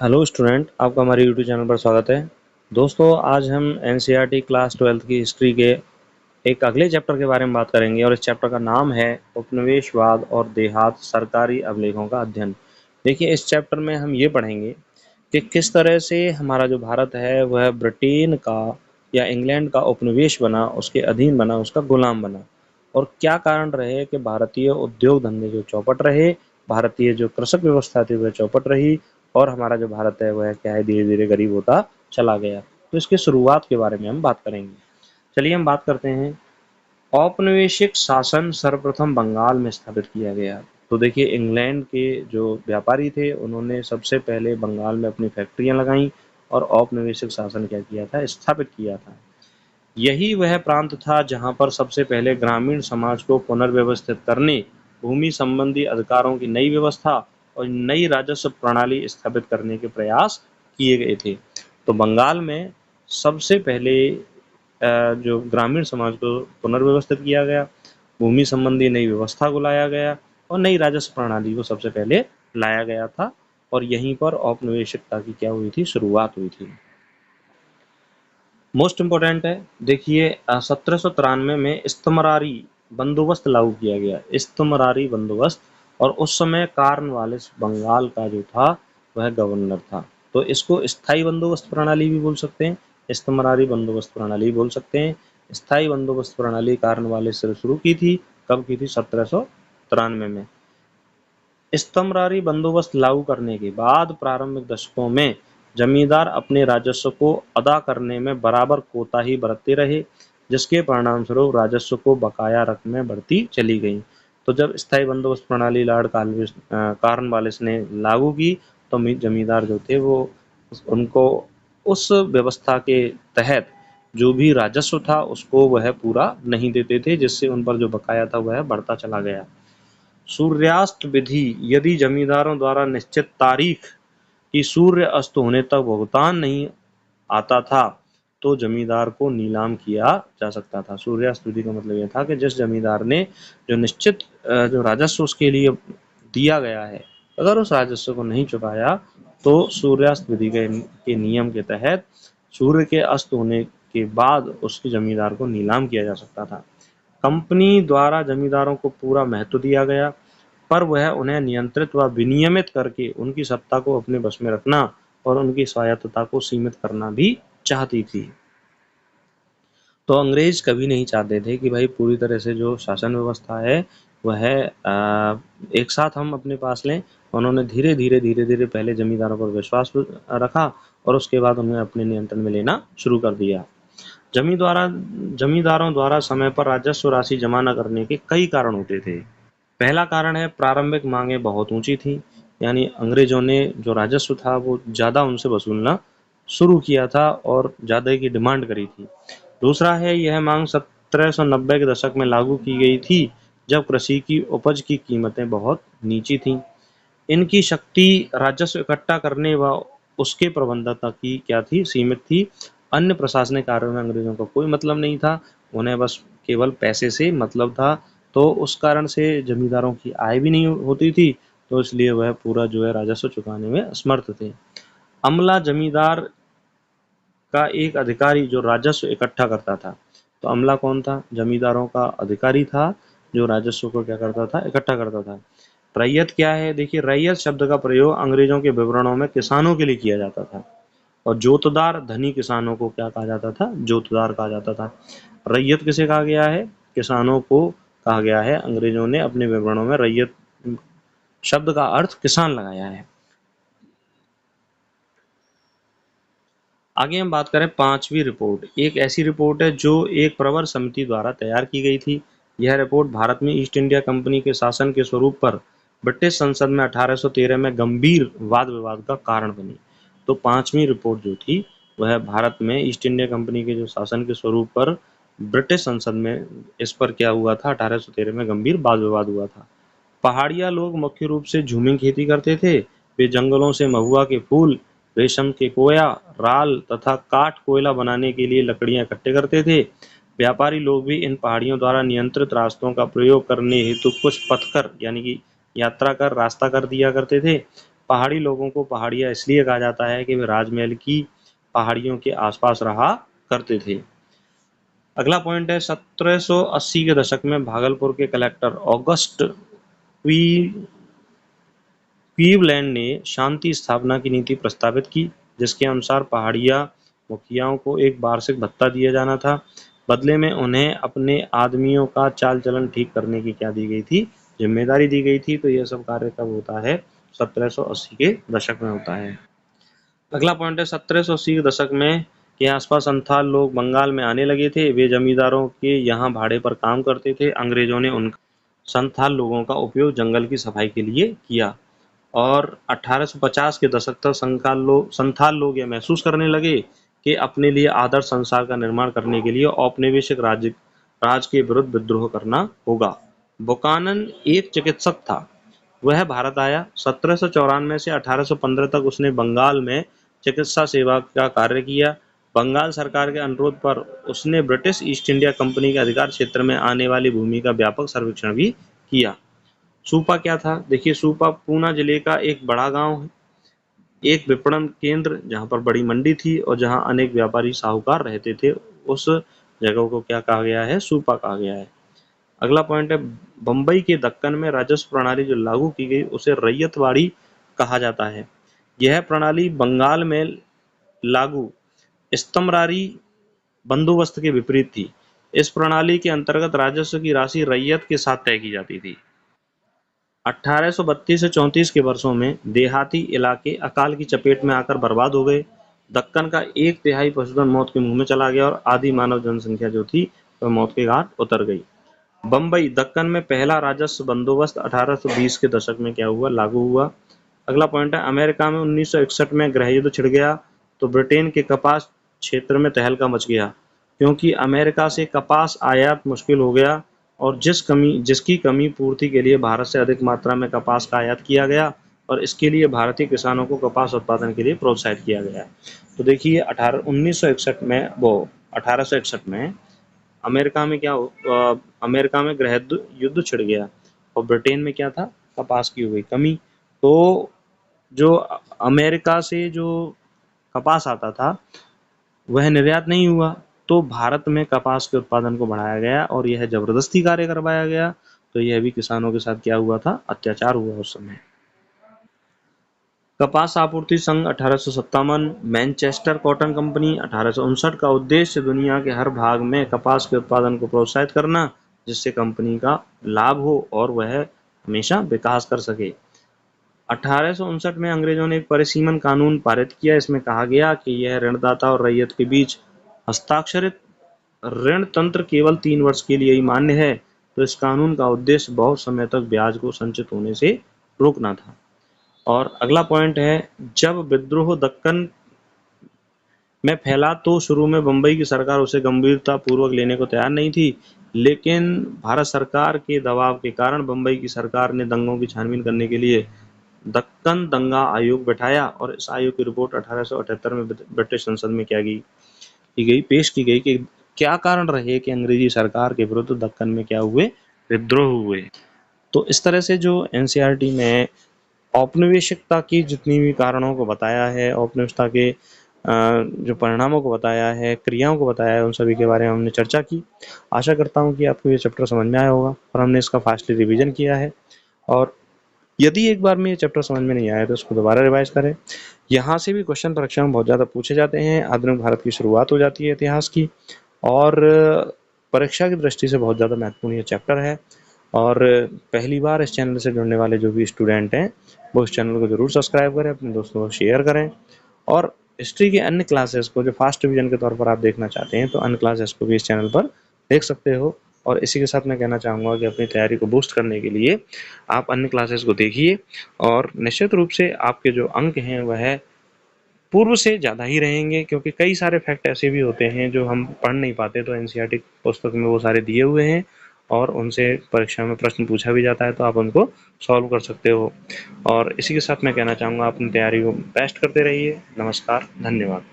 Hello student, आपका हमारे YouTube channel पर स्वागत है। दोस्तों, आज हम एनसीईआरटी क्लास 12th की हिस्ट्री के एक अगले चैप्टर के बारे में बात करेंगे और इस चैप्टर का नाम है उपनिवेशवाद और देहात सरकारी अभिलेखों का अध्ययन। देखिए, इस चैप्टर में हम ये पढ़ेंगे कि किस तरह से हमारा जो भारत है वह ब्रिटेन का या इंग्लैंड का उपनिवेश बना, उसके अधीन बना, उसका गुलाम बना, और क्या कारण रहे कि भारतीय उद्योग धंधे जो चौपट रहे, भारतीय जो कृषक व्यवस्था थी वह चौपट रही, और हमारा जो भारत है वह क्या है, धीरे धीरे गरीब होता चला गया। तो इसकी शुरुआत के बारे में हम बात करेंगे। चलिए हम बात करते हैं। औपनिवेशिक शासन सर्वप्रथम बंगाल में स्थापित किया गया। तो देखिए, इंग्लैंड के जो व्यापारी थे उन्होंने सबसे पहले बंगाल में अपनी फैक्ट्रियां लगाई और औपनिवेशिक शासन क्या किया था, स्थापित किया था। यही वह प्रांत था जहां पर सबसे पहले ग्रामीण समाज को पुनर्व्यवस्थित करने, भूमि संबंधी अधिकारों की नई व्यवस्था और नई राजस्व प्रणाली स्थापित करने के प्रयास किए गए थे। तो बंगाल में सबसे पहले जो ग्रामीण समाज को पुनर्व्यवस्थित किया गया, भूमि संबंधी नई व्यवस्था को लाया गया और नई राजस्व प्रणाली को सबसे पहले लाया गया था, और यहीं पर औपनिवेशिकता की क्या हुई थी, शुरुआत हुई थी। मोस्ट इम्पोर्टेंट है, देखिए 1793 में इस्तमरारी बंदोबस्त लागू किया गया। इस्तमरारी बंदोबस्त, और उस समय कार्नवालिस बंगाल का जो था वह गवर्नर था। तो इसको स्थायी बंदोबस्त प्रणाली भी बोल सकते हैं, इस्तमरारी बंदोबस्त प्रणाली भी बोल सकते हैं। स्थायी बंदोबस्त प्रणाली कार्नवालिस से शुरू की थी। कब की थी? 1793 में। इस्तमरारी बंदोबस्त लागू करने के बाद प्रारंभिक दशकों में जमींदार अपने राजस्व को अदा करने में बराबर कोताही बरतते रहे, जिसके परिणामस्वरूप राजस्व को बकाया रकमें बढ़ती चली गईं। तो जब स्थायी बंदोबस्त प्रणाली लॉर्ड कार्नवालिस ने लागू की, तो जमींदार जो थे वो उनको उस व्यवस्था के तहत जो भी राजस्व था उसको वह पूरा नहीं देते थे, जिससे उन पर जो बकाया था वह बढ़ता चला गया। सूर्यास्त विधि, यदि जमींदारों द्वारा निश्चित तारीख की सूर्य अस्त होने तक भुगतान नहीं आता था तो जमींदार को नीलाम किया जा सकता था। सूर्यास्त विधि का मतलब यह था कि जिस जमींदार ने जो निश्चित जो राजस्व उसके लिए दिया गया है, अगर उस राजस्व को नहीं चुकाया तो सूर्यास्त विधि के नियम के तहत सूर्य के अस्त होने के बाद उसकी जमींदार को नीलाम किया जा सकता था। कंपनी द्वारा जमींदारों को पूरा महत्व दिया गया, पर वह उन्हें नियंत्रित व विनियमित करके उनकी सत्ता को अपने बस में रखना और उनकी स्वायत्तता को सीमित करना भी चाहती थी। तो अंग्रेज कभी नहीं चाहते थे कि भाई पूरी तरह से जो शासन व्यवस्था है वह एक साथ हम अपने पास लें। उन्होंने धीरे धीरे पहले जमींदारों पर विश्वास रखा और उसके बाद उन्हें अपने नियंत्रण में लेना शुरू कर दिया। जमींदारों द्वारा समय पर राजस्व राशि जमा न करने के कई कारण होते थे। पहला कारण है, प्रारंभिक मांगें बहुत ऊंची थी, यानी अंग्रेजों ने जो राजस्व था वो ज़्यादा उनसे वसूलना शुरू किया था और ज़्यादा की डिमांड करी थी। दूसरा है, यह मांग 1790 के दशक में लागू की गई थी, जब कृषि की उपज की कीमतें बहुत नीची थीं। इनकी शक्ति राजस्व इकट्ठा करने व उसके प्रबंधन तक की क्या थी, सीमित थी। अन्य प्रशासनिक कार्यों में अंग्रेजों का कोई मतलब नहीं था, उन्हें बस केवल पैसे से मतलब था। तो उस कारण से जमींदारों की आय भी नहीं होती थी, तो इसलिए वह पूरा जो है राजस्व चुकाने में असमर्थ थे। अमला जमींदार का एक अधिकारी जो राजस्व इकट्ठा करता था। तो अमला कौन था? जमींदारों का अधिकारी था जो राजस्व को क्या करता था, इकट्ठा करता था। रैयत क्या है? देखिए, रैयत शब्द का प्रयोग अंग्रेजों के विवरणों में किसानों के लिए किया जाता था, और जोतदार धनी किसानों को क्या कहा जाता था? जोतदार कहा जाता था। रैयत किसे कहा गया है? किसानों को कहा गया है। अंग्रेजों ने अपने विवरणों में रैयत शब्द का अर्थ किसान लगाया है। आगे हम बात करें पांचवी रिपोर्ट। एक ऐसी रिपोर्ट है जो एक प्रवर समिति द्वारा तैयार की गई थी। यह रिपोर्ट भारत में ईस्ट इंडिया कंपनी के शासन के स्वरूप पर ब्रिटिश संसद में 1813 में गंभीर वाद विवाद का कारण बनी। तो पांचवी रिपोर्ट जो थी वह भारत में ईस्ट इंडिया कंपनी के जो शासन के स्वरूप पर ब्रिटिश संसद में इस पर क्या हुआ था, 1813 में गंभीर वाद विवाद हुआ था। पहाड़िया लोग मुख्य रूप से झूमिंग खेती करते थे। वे जंगलों से महुआ के फूल, रेशम के कोया, राल तथा काठ कोयला बनाने के लिए लकड़ियां इकट्ठे करते थे। व्यापारी लोग भी इन पहाड़ियों द्वारा नियंत्रित रास्तों का प्रयोग करने हेतु कुछ पथकर यानी कि यात्रा कर रास्ता कर दिया करते थे। पहाड़ी लोगों को पहाड़िया इसलिए कहा जाता है कि वे राजमहल की पहाड़ियों के आसपास रहा करते थे। अगला पॉइंट है 1780 के दशक में भागलपुर के कलेक्टर ऑगस्ट क्लीवलैंड ने शांति स्थापना की नीति प्रस्तावित की, जिसके अनुसार पहाड़िया मुखियाओं को एक वार्षिक भत्ता दिया जाना था। बदले में उन्हें अपने आदमियों का चाल चलन ठीक करने की क्या दी गई थी, जिम्मेदारी दी गई थी। तो यह सब कार्य कब होता है, 1780 के दशक में होता है। अगला पॉइंट है 1780 के दशक में के आसपास संथाल लोग बंगाल में आने लगे थे। वे जमींदारों के यहाँ भाड़े पर काम करते थे। अंग्रेजों ने उन संथाल लोगों का उपयोग जंगल की सफाई के लिए किया और 1850 के दशक तक संथाल लोग यह महसूस करने लगे कि अपने लिए आदर्श संसार का निर्माण करने के लिए औपनिवेशिक राज के विरुद्ध विद्रोह करना होगा। बुकानन एक चिकित्सक था। वह भारत आया। 1794 से 1815 तक उसने बंगाल में चिकित्सा सेवा का कार्य किया। बंगाल सरकार के अनुरोध पर उसने ब्रिटिश ईस्ट इंडिया कंपनी के अधिकार क्षेत्र में आने वाली भूमि का व्यापक सर्वेक्षण भी किया। सूपा क्या था? देखिए, सूपा पूना जिले का एक बड़ा गांव है, एक विपणन केंद्र जहां पर बड़ी मंडी थी और जहां अनेक व्यापारी साहूकार रहते थे। उस जगह को क्या कहा गया है? सूपा कहा गया है। अगला पॉइंट है बंबई के दक्कन में राजस्व प्रणाली जो लागू की गई उसे रैयतवाड़ी कहा जाता है। यह प्रणाली बंगाल में लागू इस्तमरारी बंदोबस्त के विपरीत थी। इस प्रणाली के अंतर्गत राजस्व की राशि रैयत के साथ तय की जाती थी। 1832 से 34 के वर्षों में देहाती इलाके अकाल की चपेट में आकर बर्बाद हो गए। दक्कन का एक तिहाई पशुधन मौत के मुंह में चला गया और आधी मानव जनसंख्या जो थी वह मौत के घाट उतर गई। बंबई दक्कन में पहला राजस्व बंदोबस्त 1820 के दशक में क्या हुआ? लागू हुआ। अगला पॉइंट है अमेरिका में 1961 में गृह युद्ध छिड़ गया तो ब्रिटेन के कपास क्षेत्र में तहलका मच गया, क्योंकि अमेरिका से कपास आयात मुश्किल हो गया और जिसकी कमी पूर्ति के लिए भारत से अधिक मात्रा में कपास का आयात किया गया और इसके लिए भारतीय किसानों को कपास उत्पादन के लिए प्रोत्साहित किया गया। तो देखिए 1961 में 1861 में अमेरिका में गृह युद्ध छिड़ गया और ब्रिटेन में क्या था? कपास की हो गई कमी। तो जो अमेरिका से जो कपास आता था वह निर्यात नहीं हुआ, तो भारत में कपास के उत्पादन को बढ़ाया गया और यह जबरदस्ती कार्य करवाया गया। तो यह भी किसानों के साथ क्या हुआ था? अत्याचार हुआ उस समय। कपास आपूर्ति संघ 1857, मैनचेस्टर कॉटन कंपनी 1859 का उद्देश्य दुनिया के हर भाग में कपास के उत्पादन को प्रोत्साहित करना, जिससे कंपनी का लाभ हो और वह हमेशा विकास कर सके। 1859 में अंग्रेजों ने एक परिसीमन कानून पारित किया। इसमें कहा गया कि यह ऋणदाता और रैयत के बीच हस्ताक्षरित ऋण तंत्र केवल 3 वर्ष के लिए ही मान्य है। तो इस कानून का उद्देश्य बहुत समय तक ब्याज को संचित होने से रोकना था। और अगला पॉइंट है जब विद्रोह दक्कन में फैला तो शुरू में बंबई की सरकार उसे गंभीरता पूर्वक लेने को तैयार नहीं थी, लेकिन भारत सरकार के दबाव के कारण बंबई की सरकार ने दंगों की छानबीन करने के लिए दक्कन दंगा आयोग बैठाया और इस आयोग की रिपोर्ट 1878 में ब्रिटिश संसद में पेश की गई कि क्या कारण रहे कि अंग्रेजी सरकार के विरुद्ध दक्कन में क्या हुए? विद्रोह हुए। तो इस तरह से जो एनसीईआरटी में औपनिवेशिकता की जितनी भी कारणों को बताया है, औपनिवेशिकता के जो परिणामों को बताया है, क्रियाओं को बताया है, उन सभी के बारे में हमने चर्चा की। आशा करता हूँ कि आपको ये चैप्टर समझ में आया होगा और हमने इसका फास्टली रिवीजन किया है। और यदि एक बार में ये चैप्टर समझ में नहीं आया तो इसको दोबारा रिवाइज करें। यहाँ से भी क्वेश्चन परीक्षा में बहुत ज़्यादा पूछे जाते हैं। आधुनिक भारत की शुरुआत हो जाती है इतिहास की और परीक्षा की दृष्टि से बहुत ज़्यादा महत्वपूर्ण ये चैप्टर है। और पहली बार इस चैनल से जुड़ने वाले जो भी स्टूडेंट हैं वो इस चैनल को ज़रूर सब्सक्राइब करें, अपने दोस्तों को शेयर करें और हिस्ट्री के अन्य क्लासेस को जो फास्ट रिवीजन के तौर पर आप देखना चाहते हैं तो अन्य क्लासेस को भी इस चैनल पर देख सकते हो। और इसी के साथ मैं कहना चाहूँगा कि अपनी तैयारी को बूस्ट करने के लिए आप अन्य क्लासेस को देखिए और निश्चित रूप से आपके जो अंक हैं वह पूर्व से ज़्यादा ही रहेंगे, क्योंकि कई सारे फैक्ट ऐसे भी होते हैं जो हम पढ़ नहीं पाते, तो एनसीईआरटी पुस्तक में वो सारे दिए हुए हैं और उनसे परीक्षा में प्रश्न पूछा भी जाता है, तो आप उनको सॉल्व कर सकते हो। और इसी के साथ मैं कहना चाहूँगा अपनी तैयारी को बेस्ट करते रहिए। नमस्कार, धन्यवाद।